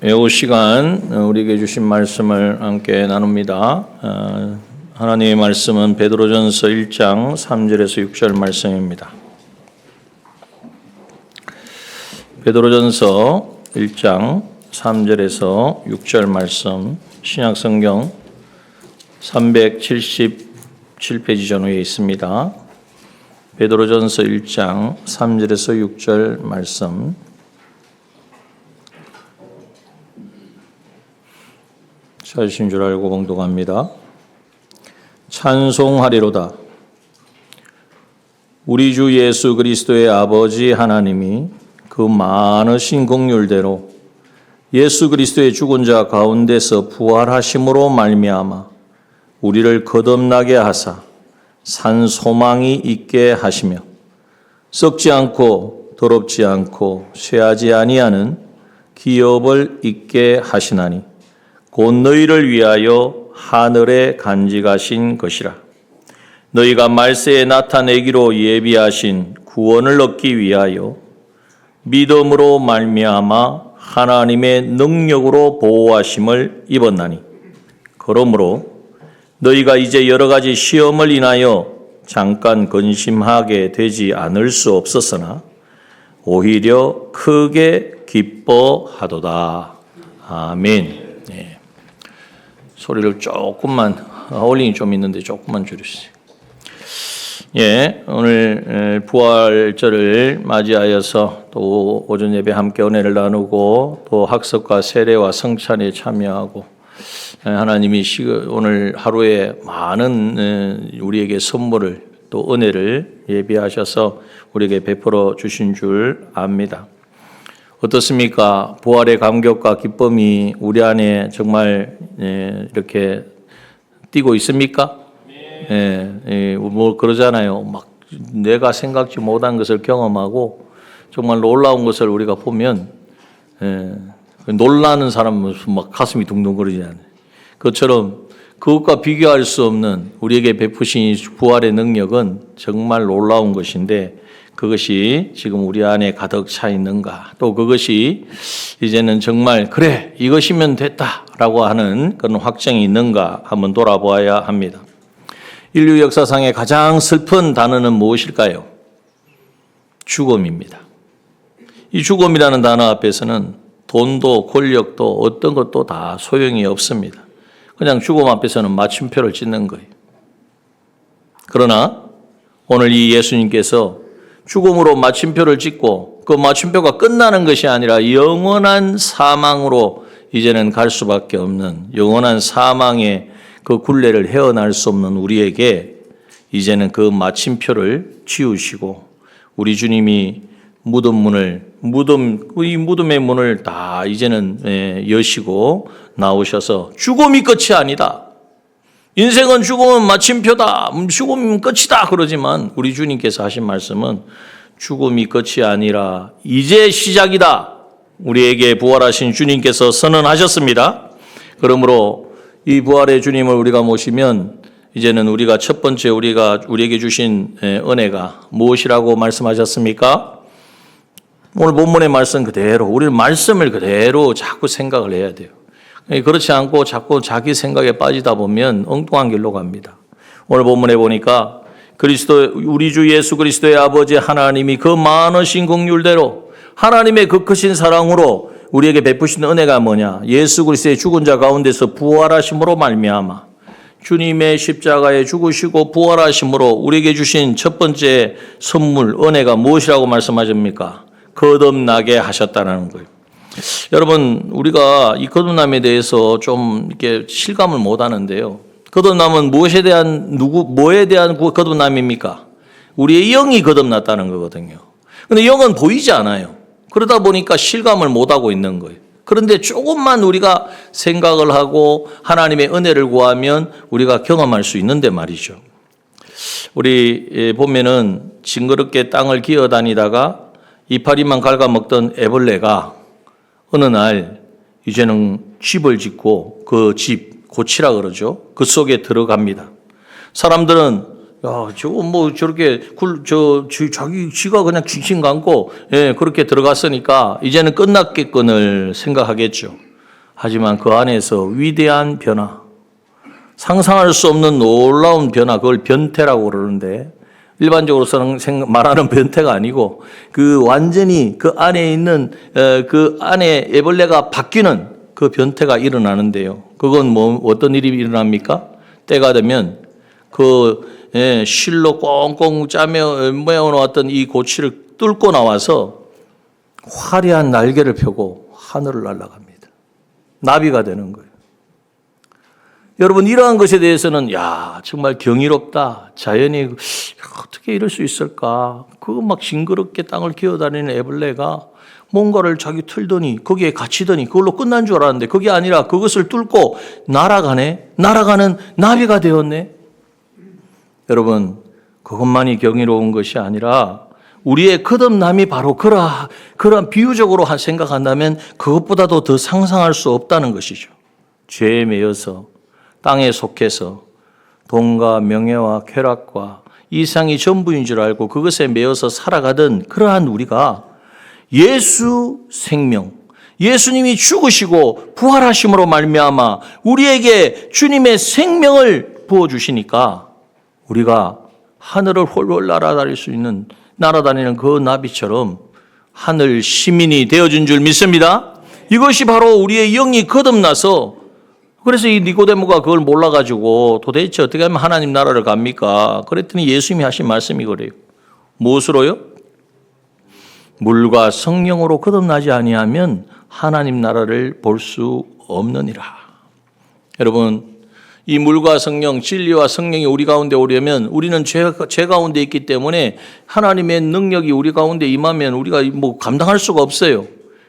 이 시간 우리에게 주신 말씀을 함께 나눕니다. 하나님의 말씀은 베드로전서 1장 3절에서 6절 말씀입니다. 베드로전서 1장 3절에서 6절 말씀, 신약성경 377페이지 전후에 있습니다. 베드로전서 1장 3절에서 6절 말씀, 찾으신 줄 알고 봉독합니다. 찬송하리로다. 우리 주 예수 그리스도의 아버지 하나님이 그 많으신 긍휼대로 예수 그리스도의 죽은 자 가운데서 부활하심으로 말미암아 우리를 거듭나게 하사 산 소망이 있게 하시며 썩지 않고 더럽지 않고 쇠하지 아니하는 기업을 있게 하시나니 곧 너희를 위하여 하늘에 간직하신 것이라. 너희가 말세에 나타내기로 예비하신 구원을 얻기 위하여 믿음으로 말미암아 하나님의 능력으로 보호하심을 입었나니, 그러므로 너희가 이제 여러 가지 시험을 인하여 잠깐 근심하게 되지 않을 수 없었으나 오히려 크게 기뻐하도다. 아멘. 네. 소리를 조금만, 올림이 좀 있는데 조금만 줄여주세요. 예, 오늘 부활절을 맞이하여서 또 오전 예배 함께 은혜를 나누고 또 학습과 세례와 성찬에 참여하고 하나님이 오늘 하루에 많은 우리에게 선물을 또 은혜를 예비하셔서 우리에게 베풀어 주신 줄 압니다. 어떻습니까? 부활의 감격과 기쁨이 우리 안에 정말 이렇게 뛰고 있습니까? 뭐 그러잖아요. 막 내가 생각지 못한 것을 경험하고 정말 놀라운 것을 우리가 보면 놀라는 사람은 막 가슴이 둥둥거리잖아요. 그것처럼 그것과 비교할 수 없는 우리에게 베푸신 부활의 능력은 정말 놀라운 것인데 그것이 지금 우리 안에 가득 차 있는가, 또 그것이 이제는 정말 그래 이것이면 됐다라고 하는 그런 확정이 있는가 한번 돌아보아야 합니다. 인류 역사상의 가장 슬픈 단어는 무엇일까요? 죽음입니다. 이 죽음이라는 단어 앞에서는 돈도 권력도 어떤 것도 다 소용이 없습니다. 그냥 죽음 앞에서는 마침표를 찍는 거예요. 그러나 오늘 이 예수님께서 죽음으로 마침표를 찍고 그 마침표가 끝나는 것이 아니라 영원한 사망으로 이제는 갈 수밖에 없는 영원한 사망의 그 굴레를 헤어날 수 없는 우리에게 이제는 그 마침표를 지우시고 우리 주님이 이 무덤의 문을 다 이제는 여시고 나오셔서 죽음이 끝이 아니다. 인생은 죽음은 마침표다. 죽음은 끝이다. 그러지만 우리 주님께서 하신 말씀은 죽음이 끝이 아니라 이제 시작이다. 우리에게 부활하신 주님께서 선언하셨습니다. 그러므로 이 부활의 주님을 우리가 모시면 이제는 우리가 첫 번째 우리에게 주신 은혜가 무엇이라고 말씀하셨습니까? 오늘 본문의 말씀 그대로 우리는 말씀을 그대로 자꾸 생각을 해야 돼요. 그렇지 않고 자꾸 자기 생각에 빠지다 보면 엉뚱한 길로 갑니다. 오늘 본문에 보니까 우리 주 예수 그리스도의 아버지 하나님이 그 많으신 긍휼대로 하나님의 그 크신 사랑으로 우리에게 베푸신 은혜가 뭐냐? 예수 그리스도의 죽은 자 가운데서 부활하심으로 말미암아 주님의 십자가에 죽으시고 부활하심으로 우리에게 주신 첫 번째 선물 은혜가 무엇이라고 말씀하십니까? 거듭나게 하셨다는 거예요. 여러분, 우리가 이 거듭남에 대해서 좀 이렇게 실감을 못 하는데요. 거듭남은 뭐에 대한 거듭남입니까? 우리의 영이 거듭났다는 거거든요. 근데 영은 보이지 않아요. 그러다 보니까 실감을 못 하고 있는 거예요. 그런데 조금만 우리가 생각을 하고 하나님의 은혜를 구하면 우리가 경험할 수 있는데 말이죠. 우리 보면은 징그럽게 땅을 기어다니다가 이파리만 갉아먹던 애벌레가 어느 날 이제는 집을 짓고 그 집, 고치라 그러죠. 그 속에 들어갑니다. 사람들은 야, 저거 뭐 저렇게 지가 그냥 칭칭 감고 그렇게 들어갔으니까 이제는 끝났겠거늘 생각하겠죠. 하지만 그 안에서 위대한 변화, 상상할 수 없는 놀라운 변화, 그걸 변태라고 그러는데 일반적으로 말하는 변태가 아니고 그 완전히 그 안에 있는 그 안에 애벌레가 바뀌는 그 변태가 일어나는데요. 그건 어떤 일이 일어납니까? 때가 되면 그 실로 꽁꽁 짜며 메어놓았던 이 고치를 뚫고 나와서 화려한 날개를 펴고 하늘을 날아갑니다. 나비가 되는 거예요. 여러분, 이러한 것에 대해서는 정말 경이롭다. 자연이 어떻게 이럴 수 있을까? 그거 막 징그럽게 땅을 기어다니는 애벌레가 뭔가를 자기 틀더니 거기에 갇히더니 그걸로 끝난 줄 알았는데 그게 아니라 그것을 뚫고 날아가는 나비가 되었네. 여러분, 그것만이 경이로운 것이 아니라 우리의 거듭남이 바로 그러한 비유적으로 생각한다면 그것보다도 더 상상할 수 없다는 것이죠. 죄에 매여서 땅에 속해서 돈과 명예와 쾌락과 이상이 전부인 줄 알고 그것에 매여서 살아가던 그러한 우리가 예수 생명, 예수님이 죽으시고 부활하심으로 말미암아 우리에게 주님의 생명을 부어주시니까 우리가 하늘을 홀홀 날아다니는 그 나비처럼 하늘 시민이 되어준 줄 믿습니다. 이것이 바로 우리의 영이 거듭나서, 그래서 이 니고데모가 그걸 몰라가지고 도대체 어떻게 하면 하나님 나라를 갑니까? 그랬더니 예수님이 하신 말씀이 그래요. 무엇으로요? 물과 성령으로 거듭나지 아니하면 하나님 나라를 볼 수 없느니라. 여러분, 이 물과 성령, 진리와 성령이 우리 가운데 오려면 우리는 죄 가운데 있기 때문에 하나님의 능력이 우리 가운데 임하면 우리가 감당할 수가 없어요.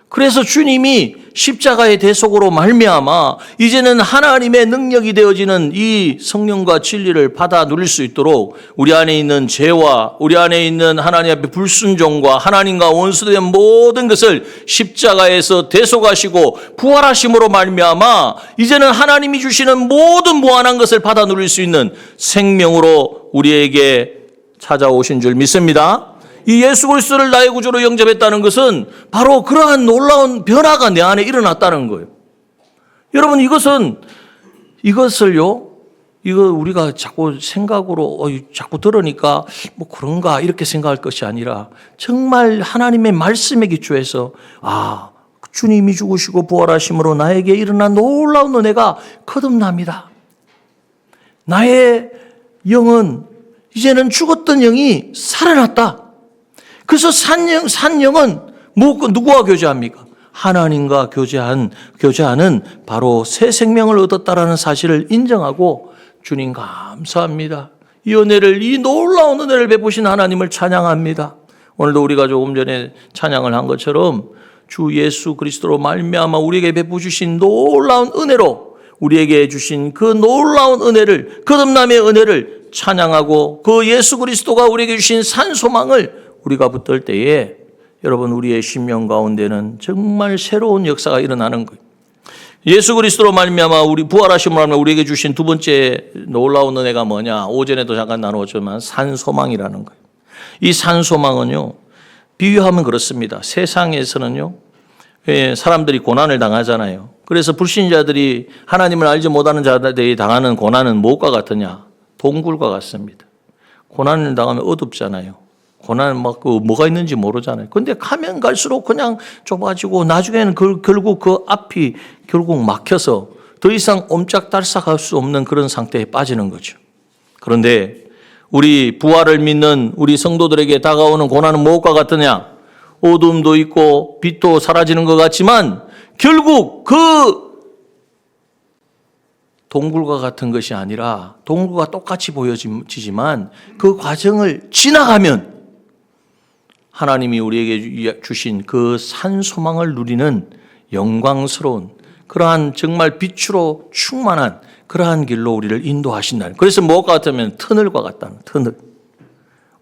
그래서 주님이 십자가의 대속으로 말미암아 이제는 하나님의 능력이 되어지는 이 성령과 진리를 받아 누릴 수 있도록 우리 안에 있는 죄와 우리 안에 있는 하나님 앞에 불순종과 하나님과 원수된 모든 것을 십자가에서 대속하시고 부활하심으로 말미암아 이제는 하나님이 주시는 모든 무한한 것을 받아 누릴 수 있는 생명으로 우리에게 찾아오신 줄 믿습니다. 이 예수 그리스도를 나의 구주로 영접했다는 것은 바로 그러한 놀라운 변화가 내 안에 일어났다는 거예요. 여러분, 이것을요, 이거 우리가 자꾸 생각으로 자꾸 들으니까 그런가 이렇게 생각할 것이 아니라 정말 하나님의 말씀에 기초해서 주님이 죽으시고 부활하심으로 나에게 일어난 놀라운 은혜가 거듭납니다. 나의 영은 이제는 죽었던 영이 살아났다. 그래서 산 영은 누구와 교제합니까? 하나님과 교제하는 바로 새 생명을 얻었다라는 사실을 인정하고 주님 감사합니다. 이 놀라운 은혜를 베푸신 하나님을 찬양합니다. 오늘도 우리가 조금 전에 찬양을 한 것처럼 주 예수 그리스도로 말미암아 우리에게 베푸주신 놀라운 은혜로 우리에게 주신 그 놀라운 은혜를, 거듭남의 은혜를 찬양하고 그 예수 그리스도가 우리에게 주신 산 소망을 우리가 붙들 때에 여러분, 우리의 심령 가운데는 정말 새로운 역사가 일어나는 거예요. 예수 그리스도로 말미암아 우리 부활하심으로 말미암아 우리에게 주신 두 번째 놀라운 은혜가 뭐냐? 오전에도 잠깐 나누었지만 산소망이라는 거예요. 이 산소망은요, 비유하면 그렇습니다. 세상에서는요, 사람들이 고난을 당하잖아요. 그래서 불신자들이 하나님을 알지 못하는 자들이 당하는 고난은 무엇과 같으냐? 동굴과 같습니다. 고난을 당하면 어둡잖아요. 고난은 뭐가 있는지 모르잖아요. 근데 가면 갈수록 그냥 좁아지고 나중에는 결국 그 앞이 결국 막혀서 더 이상 옴짝달싹할 수 없는 그런 상태에 빠지는 거죠. 그런데 우리 부활을 믿는 우리 성도들에게 다가오는 고난은 무엇과 같으냐? 어둠도 있고 빛도 사라지는 것 같지만 결국 그 동굴과 같은 것이 아니라 동굴과 똑같이 보여지지만 그 과정을 지나가면 하나님이 우리에게 주신 그 산소망을 누리는 영광스러운 그러한 정말 빛으로 충만한 그러한 길로 우리를 인도하신다. 그래서 무엇과 같으면 터널과 같다는 터널.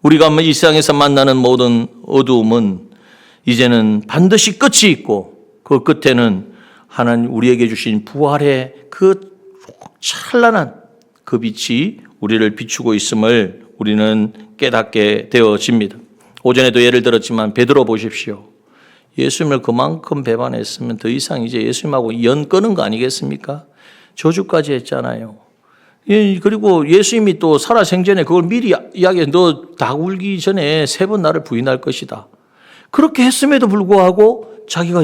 우리가 이 세상에서 만나는 모든 어두움은 이제는 반드시 끝이 있고 그 끝에는 하나님 우리에게 주신 부활의 그 찬란한 그 빛이 우리를 비추고 있음을 우리는 깨닫게 되어집니다. 오전에도 예를 들었지만 베드로 보십시오. 예수님을 그만큼 배반했으면 더 이상 이제 예수님하고 연 끄는 거 아니겠습니까? 저주까지 했잖아요. 그리고 예수님이 또 살아생전에 그걸 미리 이야기해. 너 닭 울기 전에 3번 나를 부인할 것이다. 그렇게 했음에도 불구하고 자기가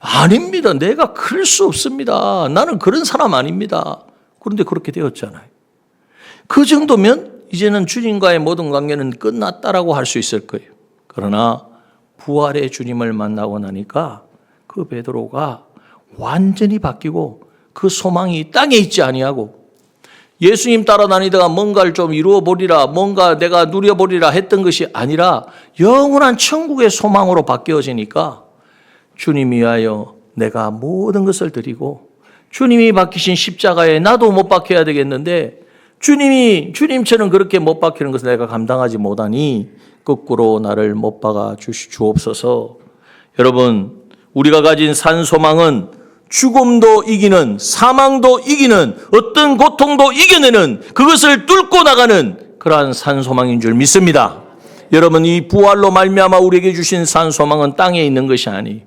아닙니다. 내가 그럴 수 없습니다. 나는 그런 사람 아닙니다. 그런데 그렇게 되었잖아요. 그 정도면 이제는 주님과의 모든 관계는 끝났다라고 할 수 있을 거예요. 그러나 부활의 주님을 만나고 나니까 그 베드로가 완전히 바뀌고 그 소망이 땅에 있지 아니하고 예수님 따라다니다가 뭔가를 좀 이루어보리라, 뭔가 내가 누려보리라 했던 것이 아니라 영원한 천국의 소망으로 바뀌어지니까 주님 위하여 내가 모든 것을 드리고 주님이 박히신 십자가에 나도 못 박혀야 되겠는데 주님처럼 그렇게 못 박히는 것을 내가 감당하지 못하니 거꾸로 나를 못 박아 주옵소서. 여러분, 우리가 가진 산 소망은 죽음도 이기는, 사망도 이기는, 어떤 고통도 이겨내는, 그것을 뚫고 나가는 그러한 산 소망인 줄 믿습니다. 여러분, 이 부활로 말미암아 우리에게 주신 산 소망은 땅에 있는 것이 아니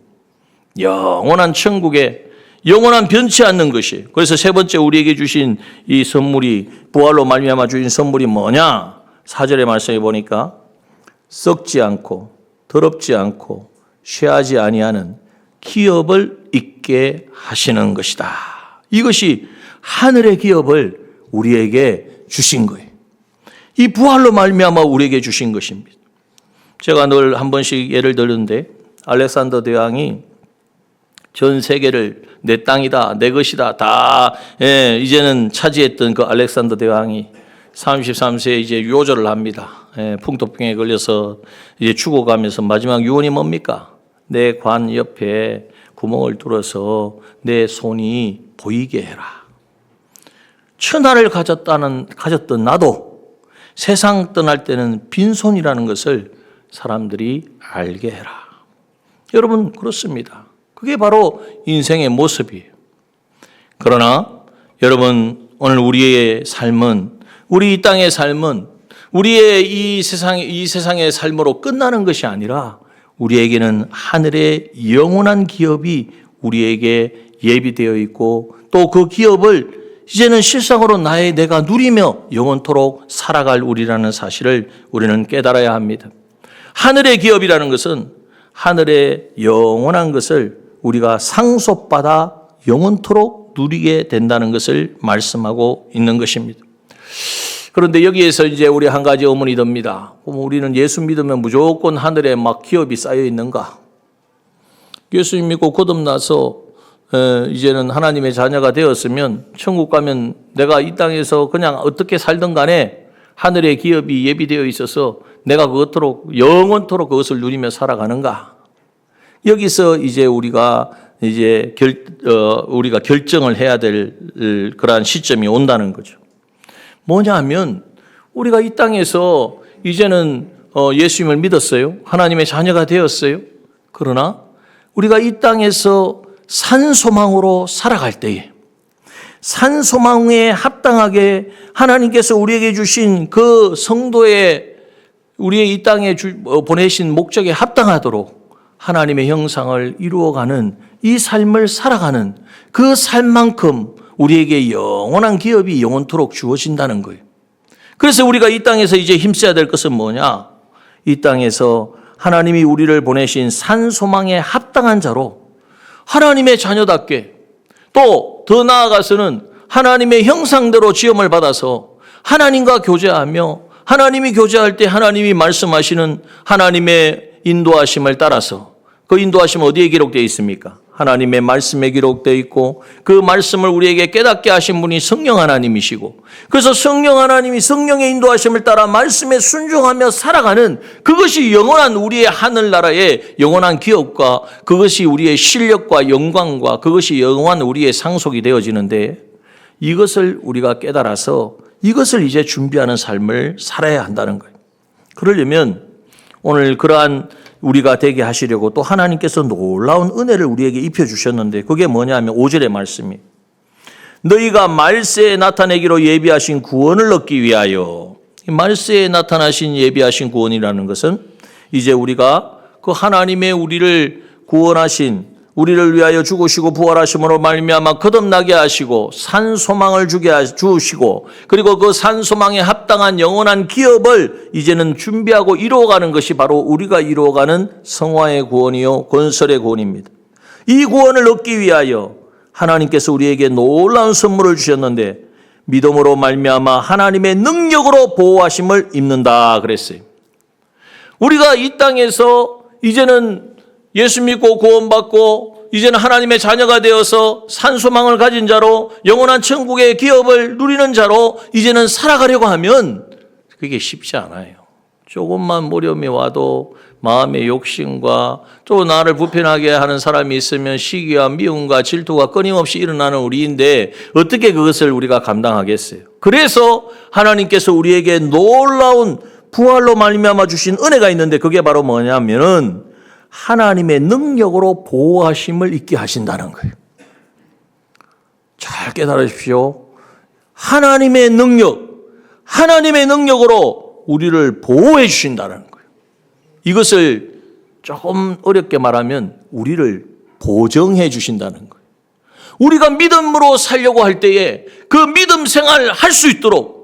영원한 천국에 영원한 변치 않는 것이. 그래서 세 번째 우리에게 주신 이 선물이, 부활로 말미암아 주신 선물이 뭐냐? 4절의 말씀에 보니까 썩지 않고 더럽지 않고 쇠하지 아니하는 기업을 있게 하시는 것이다. 이것이 하늘의 기업을 우리에게 주신 거예요. 이 부활로 말미암아 우리에게 주신 것입니다. 제가 늘 한 번씩 예를 들는데 알렉산더 대왕이 전 세계를 내 땅이다, 내 것이다, 다 이제는 차지했던 그 알렉산더 대왕이 33세에 이제 요절을 합니다. 풍토병에 걸려서 이제 죽어가면서 마지막 유언이 뭡니까? 내 관 옆에 구멍을 뚫어서 내 손이 보이게 해라. 천하를 가졌던 나도 세상 떠날 때는 빈손이라는 것을 사람들이 알게 해라. 여러분, 그렇습니다. 그게 바로 인생의 모습이에요. 그러나 여러분, 오늘 우리의 삶은, 우리 이 땅의 삶은 우리의 이 세상의 삶으로 끝나는 것이 아니라 우리에게는 하늘의 영원한 기업이 우리에게 예비되어 있고 또 그 기업을 이제는 실상으로 내가 누리며 영원토록 살아갈 우리라는 사실을 우리는 깨달아야 합니다. 하늘의 기업이라는 것은 하늘의 영원한 것을 우리가 상속받아 영원토록 누리게 된다는 것을 말씀하고 있는 것입니다. 그런데 여기에서 이제 우리 한 가지 의문이 듭니다. 우리는 예수 믿으면 무조건 하늘에 막 기업이 쌓여 있는가? 예수님 믿고 거듭나서 이제는 하나님의 자녀가 되었으면 천국 가면 내가 이 땅에서 그냥 어떻게 살든 간에 하늘의 기업이 예비되어 있어서 내가 영원토록 그것을 누리며 살아가는가? 여기서 이제 우리가 결정을 해야 될 그러한 시점이 온다는 거죠. 뭐냐 하면 우리가 이 땅에서 이제는 예수님을 믿었어요. 하나님의 자녀가 되었어요. 그러나 우리가 이 땅에서 산소망으로 살아갈 때에 산소망에 합당하게 하나님께서 우리에게 주신 그 성도의 우리의 이 땅에 보내신 목적에 합당하도록 하나님의 형상을 이루어가는 이 삶을 살아가는 그 삶만큼 우리에게 영원한 기업이 영원토록 주어진다는 거예요. 그래서 우리가 이 땅에서 이제 힘써야 될 것은 뭐냐? 이 땅에서 하나님이 우리를 보내신 산소망에 합당한 자로 하나님의 자녀답게 또 더 나아가서는 하나님의 형상대로 지음을 받아서 하나님과 교제하며 하나님이 교제할 때 하나님이 말씀하시는 하나님의 인도하심을 따라서 그 인도하심은 어디에 기록되어 있습니까? 하나님의 말씀에 기록되어 있고 그 말씀을 우리에게 깨닫게 하신 분이 성령 하나님이시고 그래서 성령 하나님이 성령의 인도하심을 따라 말씀에 순종하며 살아가는 그것이 영원한 우리의 하늘나라의 영원한 기업과 그것이 우리의 실력과 영광과 그것이 영원한 우리의 상속이 되어지는데 이것을 우리가 깨달아서 이것을 이제 준비하는 삶을 살아야 한다는 거예요. 그러려면 오늘 그러한 우리가 되게 하시려고 또 하나님께서 놀라운 은혜를 우리에게 입혀주셨는데 그게 뭐냐 하면 5절의 말씀이에요. 너희가 말세에 나타내기로 예비하신 구원을 얻기 위하여. 말세에 나타나신 예비하신 구원이라는 것은 이제 우리가 그 하나님의 우리를 구원하신 우리를 위하여 죽으시고 부활하심으로 말미암아 거듭나게 하시고 산 소망을 주시고 그리고 그 산 소망에 합당한 영원한 기업을 이제는 준비하고 이루어가는 것이 바로 우리가 이루어가는 성화의 구원이요 건설의 구원입니다. 이 구원을 얻기 위하여 하나님께서 우리에게 놀라운 선물을 주셨는데 믿음으로 말미암아 하나님의 능력으로 보호하심을 입는다 그랬어요. 우리가 이 땅에서 이제는 예수 믿고 구원받고 이제는 하나님의 자녀가 되어서 산소망을 가진 자로 영원한 천국의 기업을 누리는 자로 이제는 살아가려고 하면 그게 쉽지 않아요. 조금만 어려움이 와도 마음의 욕심과 또 나를 불편하게 하는 사람이 있으면 시기와 미움과 질투가 끊임없이 일어나는 우리인데 어떻게 그것을 우리가 감당하겠어요? 그래서 하나님께서 우리에게 놀라운 부활로 말미암아 주신 은혜가 있는데 그게 바로 뭐냐면은 하나님의 능력으로 보호하심을 있게 하신다는 거예요. 잘 깨달으십시오. 하나님의 능력으로 우리를 보호해 주신다는 거예요. 이것을 조금 어렵게 말하면 우리를 보정해 주신다는 거예요. 우리가 믿음으로 살려고 할 때에 그 믿음 생활을 할 수 있도록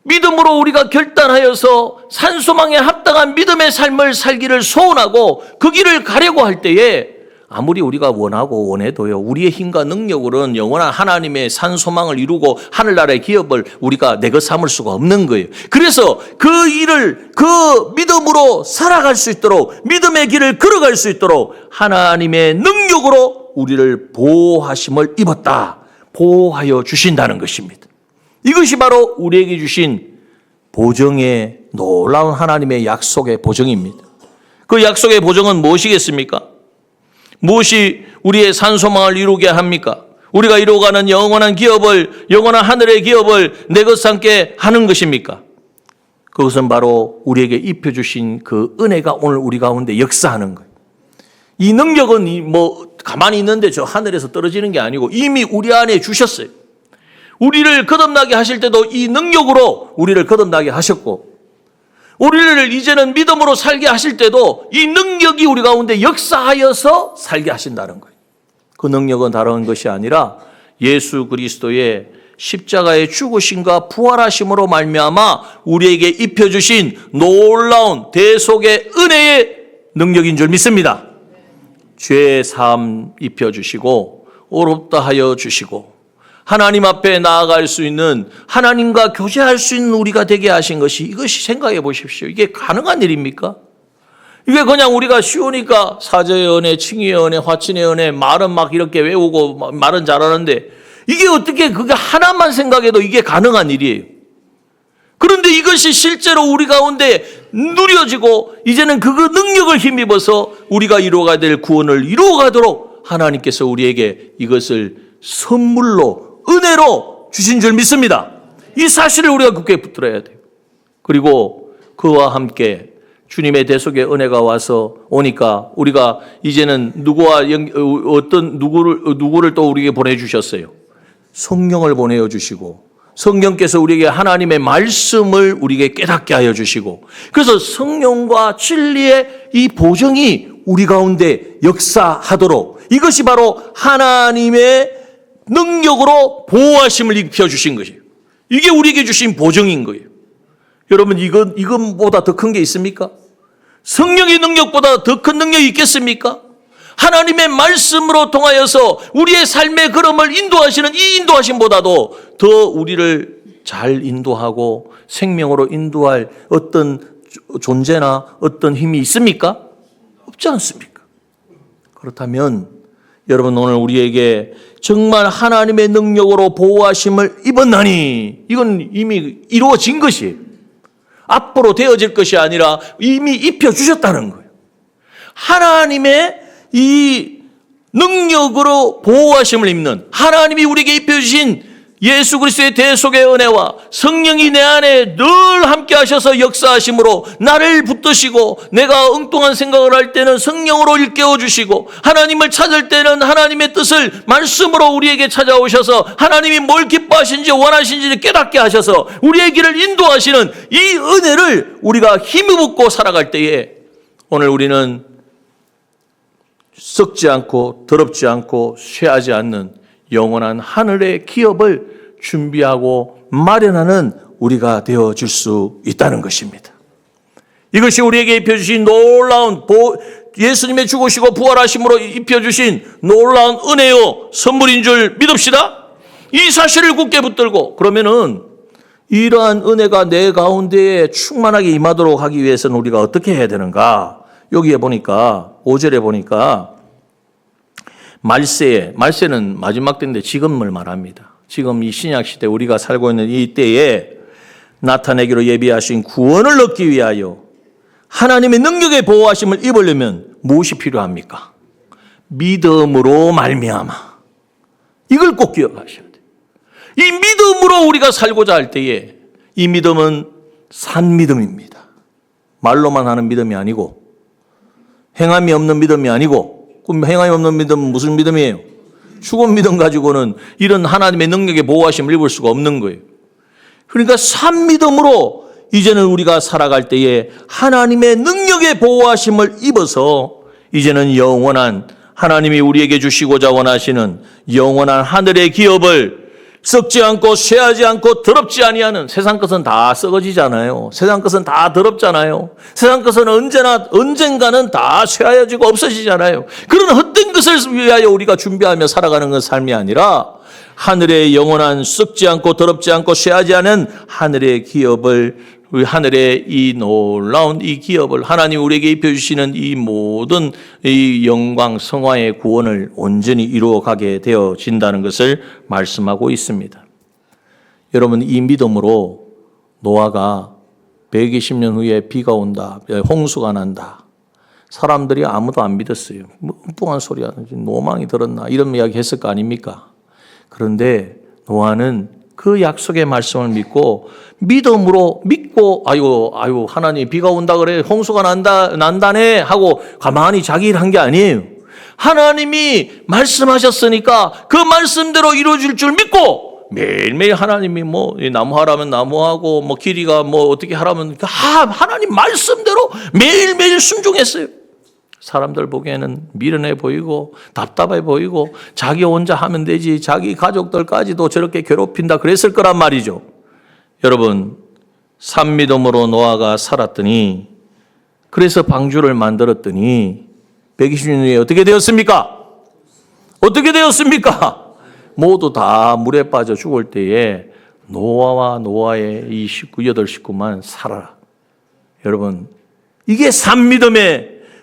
믿음으로 우리가 결단하여서 산소망에 합당한 믿음의 삶을 살기를 소원하고 그 길을 가려고 할 때에 아무리 우리가 원하고 원해도요 우리의 힘과 능력으로는 영원한 하나님의 산소망을 이루고 하늘나라의 기업을 우리가 내 것 삼을 수가 없는 거예요. 그래서 그 일을 그 믿음으로 살아갈 수 있도록 믿음의 길을 걸어갈 수 있도록 하나님의 능력으로 우리를 보호하심을 입었다. 보호하여 주신다는 것입니다. 이것이 바로 우리에게 주신 보정의 놀라운 하나님의 약속의 보정입니다. 그 약속의 보정은 무엇이겠습니까? 무엇이 우리의 산소망을 이루게 합니까? 우리가 이루어가는 영원한 기업을, 영원한 하늘의 기업을 내 것 삼게 하는 것입니까? 그것은 바로 우리에게 입혀주신 그 은혜가 오늘 우리 가운데 역사하는 거예요. 이 능력은 가만히 있는데 저 하늘에서 떨어지는 게 아니고 이미 우리 안에 주셨어요. 우리를 거듭나게 하실 때도 이 능력으로 우리를 거듭나게 하셨고 우리를 이제는 믿음으로 살게 하실 때도 이 능력이 우리 가운데 역사하여서 살게 하신다는 거예요. 그 능력은 다른 것이 아니라 예수 그리스도의 십자가의 죽으심과 부활하심으로 말미암아 우리에게 입혀주신 놀라운 대속의 은혜의 능력인 줄 믿습니다. 죄의 사함 입혀주시고 어렵다 하여 주시고 하나님 앞에 나아갈 수 있는 하나님과 교제할 수 있는 우리가 되게 하신 것이 이것이 생각해 보십시오. 이게 가능한 일입니까? 이게 그냥 우리가 쉬우니까 사제의 은혜, 칭의의 은혜, 화친의 은혜 말은 막 이렇게 외우고 말은 잘하는데 이게 어떻게 그게 하나만 생각해도 이게 가능한 일이에요. 그런데 이것이 실제로 우리 가운데 누려지고 이제는 그 능력을 힘입어서 우리가 이루어가야 될 구원을 이루어가도록 하나님께서 우리에게 이것을 선물로 은혜로 주신 줄 믿습니다. 이 사실을 우리가 굳게 붙들어야 돼요. 그리고 그와 함께 주님의 대속의 은혜가 오니까 우리가 이제는 누구를 또 우리에게 보내주셨어요. 성령을 보내주시고 성령께서 우리에게 하나님의 말씀을 우리에게 깨닫게 하여 주시고 그래서 성령과 진리의 이 보정이 우리 가운데 역사하도록 이것이 바로 하나님의 능력으로 보호하심을 입혀주신 것이에요. 이게 우리에게 주신 보정인 거예요. 여러분 이것보다 더 큰 게 있습니까? 성령의 능력보다 더 큰 능력이 있겠습니까? 하나님의 말씀으로 통하여서 우리의 삶의 걸음을 인도하시는 이 인도하심보다도 더 우리를 잘 인도하고 생명으로 인도할 어떤 존재나 어떤 힘이 있습니까? 없지 않습니까? 그렇다면 여러분 오늘 우리에게 정말 하나님의 능력으로 보호하심을 입었나니 이건 이미 이루어진 것이에요. 앞으로 되어질 것이 아니라 이미 입혀주셨다는 거예요. 하나님의 이 능력으로 보호하심을 입는 하나님이 우리에게 입혀주신 예수 그리스도의 대속의 은혜와 성령이 내 안에 늘 함께 하셔서 역사하심으로 나를 붙드시고 내가 엉뚱한 생각을 할 때는 성령으로 일깨워 주시고 하나님을 찾을 때는 하나님의 뜻을 말씀으로 우리에게 찾아오셔서 하나님이 뭘 기뻐하신지 원하신지 깨닫게 하셔서 우리의 길을 인도하시는 이 은혜를 우리가 힘입고 살아갈 때에 오늘 우리는 썩지 않고 더럽지 않고 쇠하지 않는 영원한 하늘의 기업을 준비하고 마련하는 우리가 되어질 수 있다는 것입니다. 이것이 우리에게 입혀주신 놀라운 예수님의 죽으시고 부활하심으로 입혀주신 놀라운 은혜요 선물인 줄 믿읍시다. 이 사실을 굳게 붙들고 그러면은 이러한 은혜가 내 가운데에 충만하게 임하도록 하기 위해서는 우리가 어떻게 해야 되는가? 여기에 보니까 5절에 보니까 말세는 마지막 때인데 지금을 말합니다. 지금 이 신약시대 우리가 살고 있는 이 때에 나타내기로 예비하신 구원을 얻기 위하여 하나님의 능력의 보호하심을 입으려면 무엇이 필요합니까? 믿음으로 말미암아. 이걸 꼭 기억하셔야 돼요. 이 믿음으로 우리가 살고자 할 때에 이 믿음은 산 믿음입니다. 말로만 하는 믿음이 아니고 행함이 없는 믿음이 아니고 그럼 행함이 없는 믿음은 무슨 믿음이에요? 죽은 믿음 가지고는 이런 하나님의 능력의 보호하심을 입을 수가 없는 거예요. 그러니까 산 믿음으로 이제는 우리가 살아갈 때에 하나님의 능력의 보호하심을 입어서 이제는 영원한 하나님이 우리에게 주시고자 원하시는 영원한 하늘의 기업을 썩지 않고 쇠하지 않고 더럽지 아니하는 세상 것은 다 썩어지잖아요. 세상 것은 다 더럽잖아요. 세상 것은 언젠가는 다 쇠하여지고 없어지잖아요. 그런 헛된 것을 위하여 우리가 준비하며 살아가는 건 삶이 아니라 하늘의 영원한 썩지 않고 더럽지 않고 쇠하지 않은 하늘의 기업을 우리 하늘의 이 놀라운 이 기업을 하나님 우리에게 입혀주시는 이 모든 이 영광 성화의 구원을 온전히 이루어가게 되어진다는 것을 말씀하고 있습니다. 여러분 이 믿음으로 노아가 120년 후에 비가 온다, 홍수가 난다. 사람들이 아무도 안 믿었어요. 뭐 엉뚱한 소리야, 노망이 들었나 이런 이야기 했을 거 아닙니까? 그런데 노아는 그 약속의 말씀을 믿음으로 믿고 아유 하나님 비가 온다 그래 홍수가 난다네 하고 가만히 자기 일 한 게 아니에요. 하나님이 말씀하셨으니까 그 말씀대로 이루어질 줄 믿고 매일매일 하나님이 뭐 나무 하라면 나무하고 뭐 길이가 뭐 어떻게 하라면 하나님 말씀대로 매일매일 순종했어요. 사람들 보기에는 미련해 보이고 답답해 보이고 자기 혼자 하면 되지 자기 가족들까지도 저렇게 괴롭힌다 그랬을 거란 말이죠. 여러분 산미돔으로 노아가 살았더니 그래서 방주를 만들었더니 120년 후에 어떻게 되었습니까? 어떻게 되었습니까? 모두 다 물에 빠져 죽을 때에 노아와 노아의 이 식구 8식구만 살아라. 여러분 이게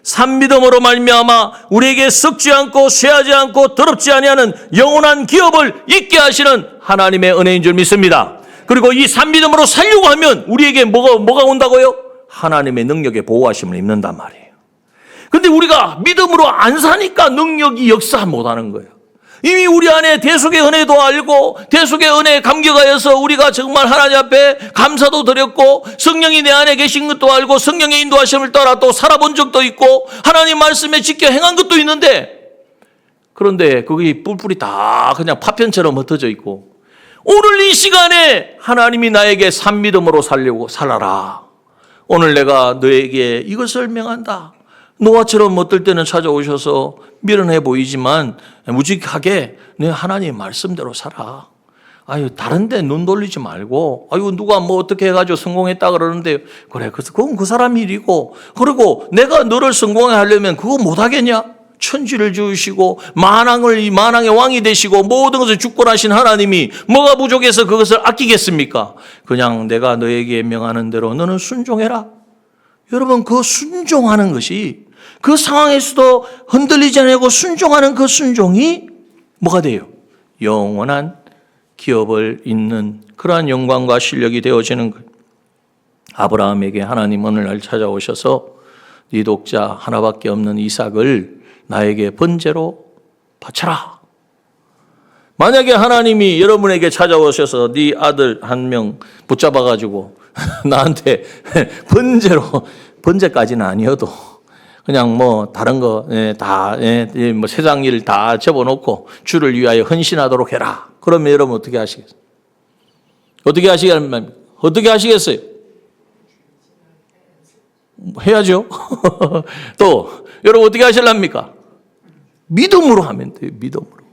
산미돔으로 말미암아 우리에게 썩지 않고 쇠하지 않고 더럽지 아니하는 영원한 기업을 있게 하시는 하나님의 은혜인 줄 믿습니다. 그리고 이 산미돔으로 살려고 하면 우리에게 뭐가 온다고요? 하나님의 능력의 보호하심을 입는단 말이에요. 그런데 우리가 믿음으로 안 사니까 능력이 역사 못하는 거예요. 이미 우리 안에 대속의 은혜도 알고 대속의 은혜에 감격하여서 우리가 정말 하나님 앞에 감사도 드렸고 성령이 내 안에 계신 것도 알고 성령의 인도하심을 따라 또 살아본 적도 있고 하나님 말씀에 지켜 행한 것도 있는데 그런데 거기 뿔뿔이 다 그냥 파편처럼 흩어져 있고 오늘 이 시간에 하나님이 나에게 산미dom으로 살아라. 오늘 내가 너에게 이것을 명한다. 노아처럼 어떨 때는 찾아오셔서 미련해 보이지만 무직하게 내 하나님 말씀대로 살아. 아유 다른 데 눈 돌리지 말고 아유 누가 뭐 어떻게 해가지고 성공했다 그러는데 그래 그건 그 사람 일이고 그리고 내가 너를 성공하게 하려면 그거 못하겠냐? 천지를 지으시고 만왕의 왕이 되시고 모든 것을 주권하신 하나님이 뭐가 부족해서 그것을 아끼겠습니까? 그냥 내가 너에게 명하는 대로 너는 순종해라. 여러분 그 순종하는 것이 그 상황에서도 흔들리지 않고 순종하는 그 순종이 뭐가 돼요? 영원한 기업을 잇는 그러한 영광과 실력이 되어지는 거예요. 아브라함에게 하나님 어느 날 찾아오셔서 네 독자 하나밖에 없는 이삭을 나에게 번제로 바쳐라. 만약에 하나님이 여러분에게 찾아오셔서 네 아들 한 명 붙잡아가지고 나한테 번제까지는 아니어도 그냥 뭐 다른 거 다 뭐 세상 일 다 접어놓고 주를 위하여 헌신하도록 해라. 그러면 여러분 어떻게 하시겠어요? 어떻게 하시겠어요? 해야죠. 또 여러분 어떻게 하실랍니까? 믿음으로 하면 돼요. 믿음으로.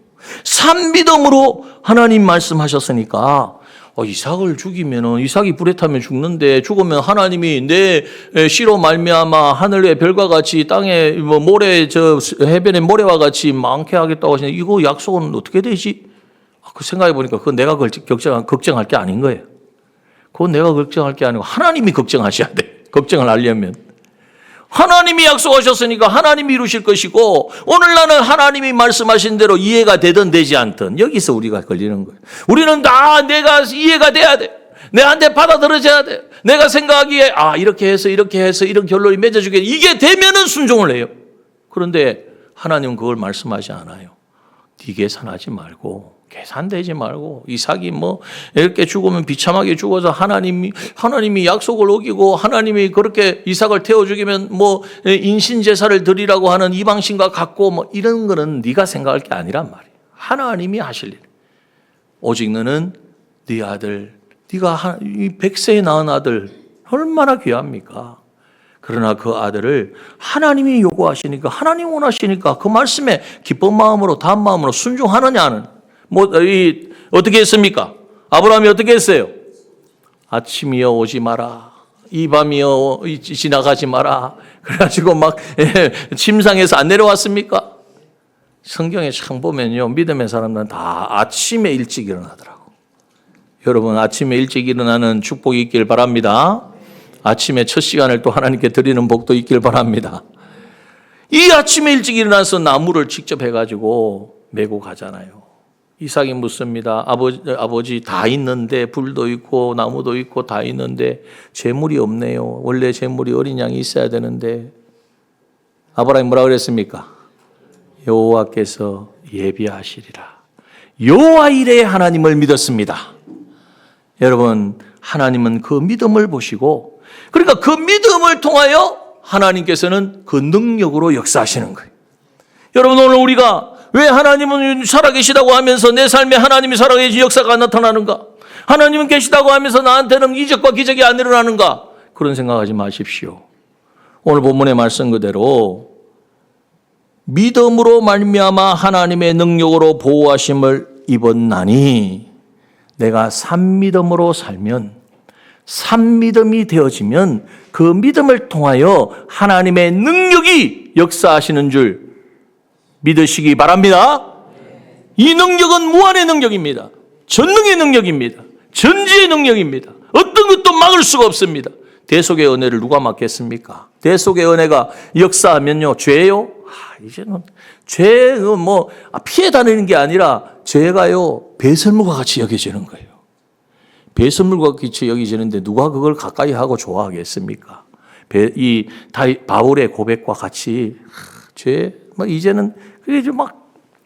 산믿음으로 하나님 말씀하셨으니까 이삭을 죽이면은 이삭이 불에 타면 죽는데 죽으면 하나님이 내 씨로 말미암아 하늘의 별과 같이 땅에 모래 해변의 모래와 같이 많게 하겠다고 하시는데 이거 약속은 어떻게 되지? 그 생각해 보니까 그건 내가 걱정할 게 아닌 거예요. 그건 내가 걱정할 게 아니고 하나님이 걱정하셔야 돼. 걱정을 하려면. 하나님이 약속하셨으니까 하나님이 이루실 것이고 오늘날은 하나님이 말씀하신 대로 이해가 되든 되지 않든 여기서 우리가 걸리는 거예요. 우리는 다 내가 이해가 돼야 돼. 내한테 받아들여져야 돼. 내가 생각하기에 이렇게 해서 이런 결론이 맺어지게 이게 되면은 순종을 해요. 그런데 하나님은 그걸 말씀하지 않아요. 네 계산하지 말고 계산되지 말고 이삭이 이렇게 죽으면 비참하게 죽어서 하나님이 약속을 어기고 하나님이 그렇게 이삭을 태워 죽이면 인신 제사를 드리라고 하는 이방신과 같고 이런 거는 네가 생각할 게 아니란 말이에요. 하나님이 하실 일. 오직 너는 네 아들, 네가 이 100세에 낳은 아들 얼마나 귀합니까? 그러나 그 아들을 하나님이 요구하시니까 하나님 원하시니까 그 말씀에 기쁜 마음으로 다한 마음으로 순종하느냐는 어떻게 했습니까? 아브라함이 어떻게 했어요? 아침이여 오지 마라. 이 밤이여 지나가지 마라. 그래가지고 침상에서 안 내려왔습니까? 성경에 참 보면요. 믿음의 사람들은 다 아침에 일찍 일어나더라고. 여러분 아침에 일찍 일어나는 축복이 있길 바랍니다. 아침에 첫 시간을 또 하나님께 드리는 복도 있길 바랍니다. 이 아침에 일찍 일어나서 나무를 직접 해가지고 메고 가잖아요. 이삭이 묻습니다. 아버지 다 있는데 불도 있고 나무도 있고 다 있는데 재물이 없네요. 원래 재물이 어린 양이 있어야 되는데 아브라함이 뭐라 그랬습니까? 여호와께서 예비하시리라. 여호와 이레 하나님을 믿었습니다. 여러분 하나님은 그 믿음을 보시고 그러니까 그 믿음을 통하여 하나님께서는 그 능력으로 역사하시는 거예요. 여러분 오늘 우리가 왜 하나님은 살아계시다고 하면서 내 삶에 하나님이 살아계신 역사가 나타나는가? 하나님은 계시다고 하면서 나한테는 이적과 기적이 안 일어나는가? 그런 생각하지 마십시오. 오늘 본문의 말씀 그대로 믿음으로 말미암아 하나님의 능력으로 보호하심을 입었나니 내가 산믿음으로 살면 산믿음이 되어지면 그 믿음을 통하여 하나님의 능력이 역사하시는 줄 믿으시기 바랍니다. 이 능력은 무한의 능력입니다. 전능의 능력입니다. 전지의 능력입니다. 어떤 것도 막을 수가 없습니다. 대속의 은혜를 누가 막겠습니까? 대속의 은혜가 역사하면요. 죄요? 이제는 죄 피해 다니는 게 아니라 죄가요. 배설물과 같이 여겨지는 거예요. 배설물과 같이 여겨지는데 누가 그걸 가까이 하고 좋아하겠습니까? 이 바울의 고백과 같이 죄 이제는 그게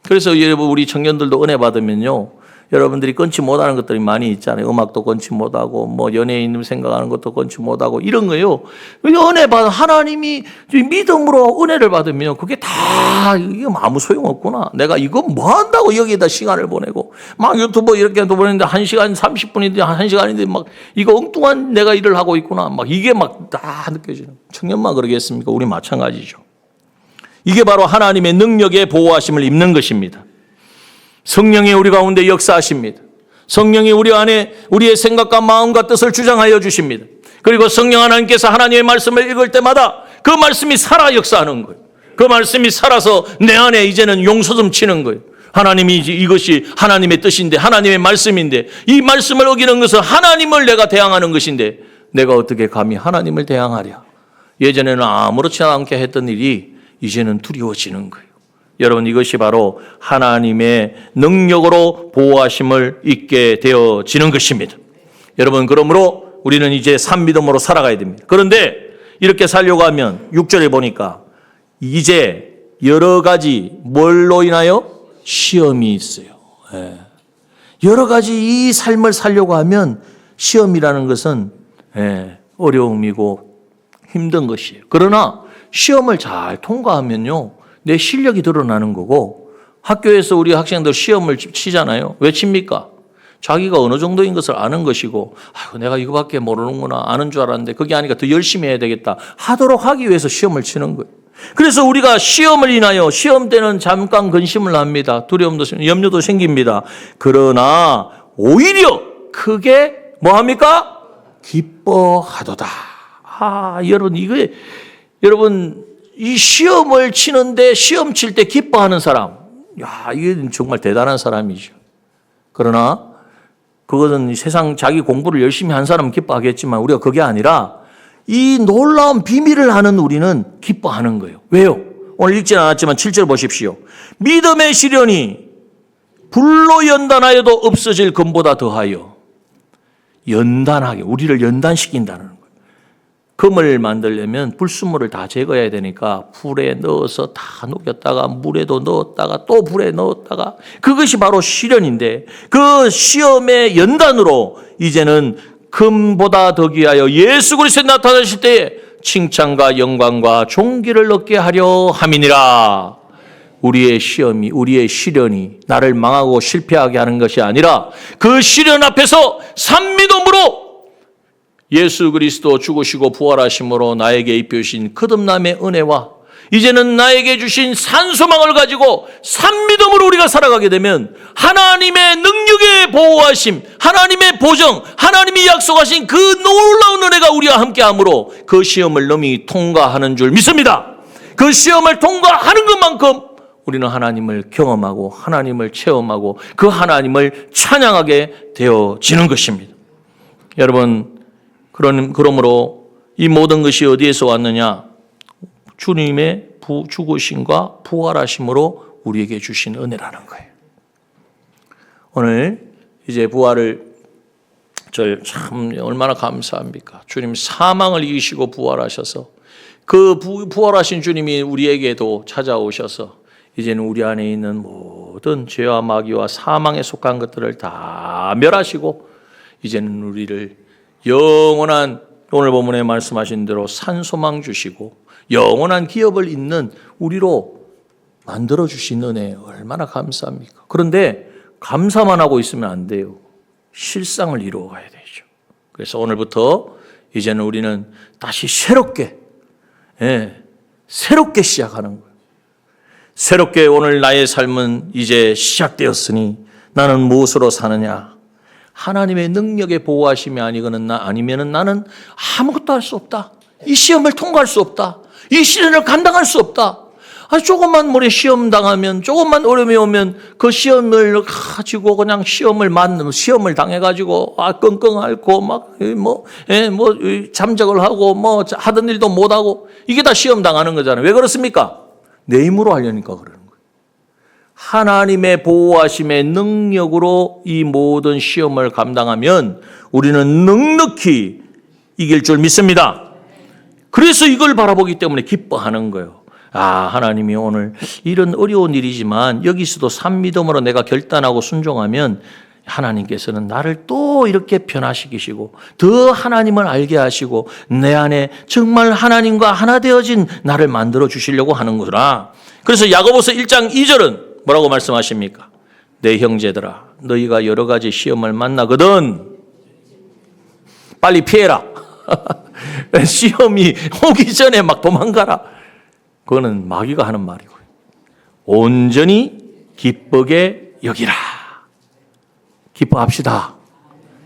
그래서 여러분 우리 청년들도 은혜 받으면요. 여러분들이 끊지 못하는 것들이 많이 있잖아요. 음악도 끊지 못하고 연예인 생각하는 것도 끊지 못하고 이런 거요. 은혜 받아 하나님이 믿음으로 은혜를 받으면 그게 다 이게 아무 소용 없구나. 내가 이거 뭐 한다고 여기다 시간을 보내고 유튜브 이렇게 보내는데 1시간 30분인데 1시간인데 이거 엉뚱한 내가 일을 하고 있구나. 이게 다 느껴지는. 청년만 그러겠습니까? 우리 마찬가지죠. 이게 바로 하나님의 능력의 보호하심을 입는 것입니다. 성령이 우리 가운데 역사하십니다. 성령이 우리 안에 우리의 생각과 마음과 뜻을 주장하여 주십니다. 그리고 성령 하나님께서 하나님의 말씀을 읽을 때마다 그 말씀이 살아 역사하는 거예요. 그 말씀이 살아서 내 안에 이제는 용솟음 치는 거예요. 하나님이 이것이 하나님의 뜻인데 하나님의 말씀인데 이 말씀을 어기는 것은 하나님을 내가 대항하는 것인데 내가 어떻게 감히 하나님을 대항하랴. 예전에는 아무렇지 않게 했던 일이 이제는 두려워지는 거예요. 여러분 이것이 바로 하나님의 능력으로 보호하심을 입게 되어지는 것입니다. 여러분 그러므로 우리는 이제 산믿음으로 살아가야 됩니다. 그런데 이렇게 살려고 하면 6절에 보니까 이제 여러 가지 뭘로 인하여 시험이 있어요. 여러 가지 이 삶을 살려고 하면 시험이라는 것은 어려움이고 힘든 것이에요. 그러나 시험을 잘 통과하면요. 내 실력이 드러나는 거고 학교에서 우리 학생들 시험을 치잖아요. 왜 칩니까? 자기가 어느 정도인 것을 아는 것이고, 아이고, 내가 이거밖에 모르는구나, 아는 줄 알았는데 그게 아니까 더 열심히 해야 되겠다 하도록 하기 위해서 시험을 치는 거예요. 그래서 우리가 시험을 인하여, 시험 때는 잠깐 근심을 합니다. 두려움도 염려도 생깁니다. 그러나 오히려 크게 뭐합니까? 기뻐하도다. 여러분 이 시험을 치는데, 시험 칠 때 기뻐하는 사람, 이게 정말 대단한 사람이죠. 그러나 그것은 세상 자기 공부를 열심히 한 사람은 기뻐하겠지만, 우리가 그게 아니라 이 놀라운 비밀을 아는 우리는 기뻐하는 거예요. 왜요? 오늘 읽지는 않았지만 7절 보십시오. 믿음의 시련이 불로 연단하여도 없어질 금보다 더하여, 연단하게, 우리를 연단시킨다는 거예요. 금을 만들려면 불순물을 다 제거해야 되니까 불에 넣어서 다 녹였다가 물에도 넣었다가 또 불에 넣었다가, 그것이 바로 시련인데, 그 시험의 연단으로 이제는 금보다 더 귀하여 예수 그리스도에 나타나실 때에 칭찬과 영광과 존귀를 얻게 하려 함이니라. 우리의 시험이, 우리의 시련이 나를 망하고 실패하게 하는 것이 아니라, 그 시련 앞에서 산미dom으로 예수 그리스도 죽으시고 부활하심으로 나에게 입혀주신 거듭남의 은혜와 이제는 나에게 주신 산소망을 가지고 산미dom으로 우리가 살아가게 되면, 하나님의 능력의 보호하심, 하나님의 보정, 하나님이 약속하신 그 놀라운 은혜가 우리와 함께함으로 그 시험을 넘이 통과하는 줄 믿습니다. 그 시험을 통과하는 것만큼 우리는 하나님을 경험하고 하나님을 체험하고 그 하나님을 찬양하게 되어지는 것입니다. 여러분, 그러므로 이 모든 것이 어디에서 왔느냐? 주님의 죽으심과 부활하심으로 우리에게 주신 은혜라는 거예요. 오늘 이제 부활을, 참 얼마나 감사합니까? 주님 사망을 이기시고 부활하셔서, 그 부활하신 주님이 우리에게도 찾아오셔서 이제는 우리 안에 있는 모든 죄와 마귀와 사망에 속한 것들을 다 멸하시고, 이제는 우리를 영원한, 오늘 본문에 말씀하신 대로 산소망 주시고 영원한 기업을 잇는 우리로 만들어주신 은혜 얼마나 감사합니까? 그런데 감사만 하고 있으면 안 돼요. 실상을 이루어가야 되죠. 그래서 오늘부터 이제는 우리는 다시 새롭게 시작하는 거예요. 새롭게 오늘 나의 삶은 이제 시작되었으니 나는 무엇으로 사느냐? 하나님의 능력의 보호하심이 아니면은 나는 아무것도 할 수 없다. 이 시험을 통과할 수 없다. 이 시련을 감당할 수 없다. 조금만 시험 당하면, 조금만 어려움이 오면 그 시험을 가지고 그냥 시험을 당해가지고 끙끙 앓고 잠적을 하고 하던 일도 못하고, 이게 다 시험 당하는 거잖아요. 왜 그렇습니까? 내 힘으로 하려니까 그러는 거예요. 하나님의 보호하심의 능력으로 이 모든 시험을 감당하면 우리는 넉넉히 이길 줄 믿습니다. 그래서 이걸 바라보기 때문에 기뻐하는 거예요. 하나님이 오늘 이런 어려운 일이지만 여기서도 산미dom으로 내가 결단하고 순종하면 하나님께서는 나를 또 이렇게 변화시키시고 더 하나님을 알게 하시고 내 안에 정말 하나님과 하나 되어진 나를 만들어 주시려고 하는구나. 그래서 야고보서 1장 2절은 뭐라고 말씀하십니까? 내 형제들아, 너희가 여러 가지 시험을 만나거든 빨리 피해라. 시험이 오기 전에 막 도망가라. 그거는 마귀가 하는 말이고요. 온전히 기쁘게 여기라. 기뻐합시다.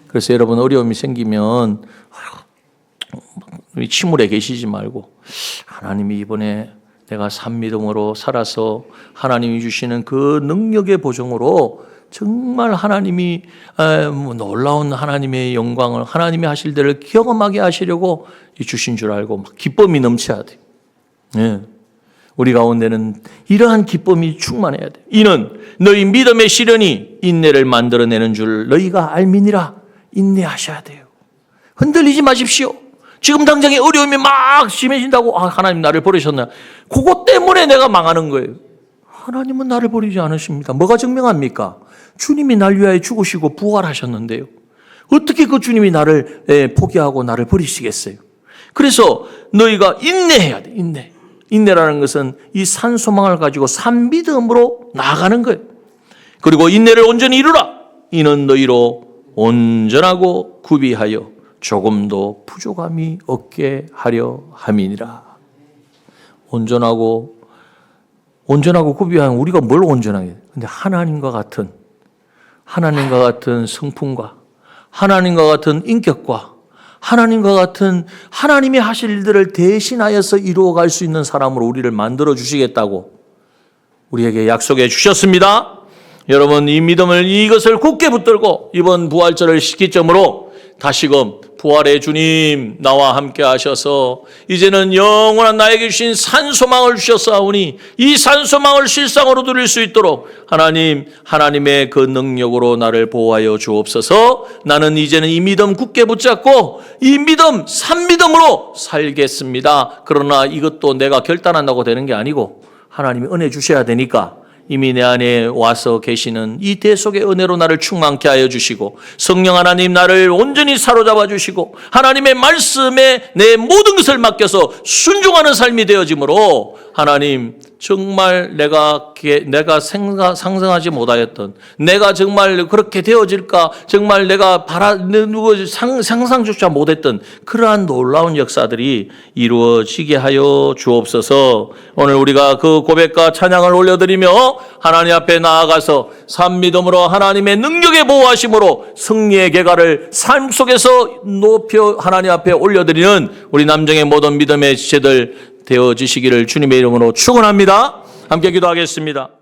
그래서 여러분 어려움이 생기면 침울해 계시지 말고, 하나님이 이번에 내가 산미dom으로 살아서 하나님이 주시는 그 능력의 보정으로 정말 하나님이 놀라운 하나님의 영광을, 하나님이 하실 때를 경험하게 하시려고 주신 줄 알고 막 기쁨이 넘쳐야 돼요. 네. 우리 가운데는 이러한 기쁨이 충만해야 돼요. 이는 너희 믿음의 시련이 인내를 만들어내는 줄 너희가 알미니라. 인내하셔야 돼요. 흔들리지 마십시오. 지금 당장에 어려움이 막 심해진다고 하나님 나를 버리셨나? 그것 때문에 내가 망하는 거예요. 하나님은 나를 버리지 않으십니다. 뭐가 증명합니까? 주님이 날 위하여 죽으시고 부활하셨는데요. 어떻게 그 주님이 나를 포기하고 나를 버리시겠어요? 그래서 너희가 인내해야 돼. 인내라는 것은 이 산소망을 가지고 산미dom으로 나아가는 거예요. 그리고 인내를 온전히 이루라. 이는 너희로 온전하고 구비하여 조금도 부족함이 없게 하려 함이니라. 온전하고 구비하면 우리가 뭘 온전하게? 근데 하나님과 같은 성품과 하나님과 같은 인격과 하나님과 같은 하나님이 하실 일들을 대신하여서 이루어갈 수 있는 사람으로 우리를 만들어 주시겠다고 우리에게 약속해 주셨습니다. 여러분, 이 믿음을 이것을 굳게 붙들고 이번 부활절을 시기점으로 다시금 부활의 주님 나와 함께 하셔서 이제는 영원한 나에게 주신 산소망을 주셨사오니 이 산소망을 실상으로 누릴 수 있도록 하나님의 그 능력으로 나를 보호하여 주옵소서. 나는 이제는 이 믿음 굳게 붙잡고 이 믿음 산믿음으로 살겠습니다. 그러나 이것도 내가 결단한다고 되는 게 아니고 하나님이 은혜 주셔야 되니까 이미 내 안에 와서 계시는 이 대속의 은혜로 나를 충만케 하여 주시고 성령 하나님 나를 온전히 사로잡아 주시고 하나님의 말씀에 내 모든 것을 맡겨서 순종하는 삶이 되어지므로 하나님 정말 내가 상상하지 못하였던 내가 정말 그렇게 되어질까 정말 내가 상상조차 못했던 그러한 놀라운 역사들이 이루어지게 하여 주옵소서. 오늘 우리가 그 고백과 찬양을 올려드리며 하나님 앞에 나아가서 산믿음으로 하나님의 능력의 보호하심으로 승리의 계가를 삶 속에서 높여 하나님 앞에 올려드리는 우리 남정의 모든 믿음의 지체들 되어지시기를 주님의 이름으로 축원합니다. 함께 기도하겠습니다.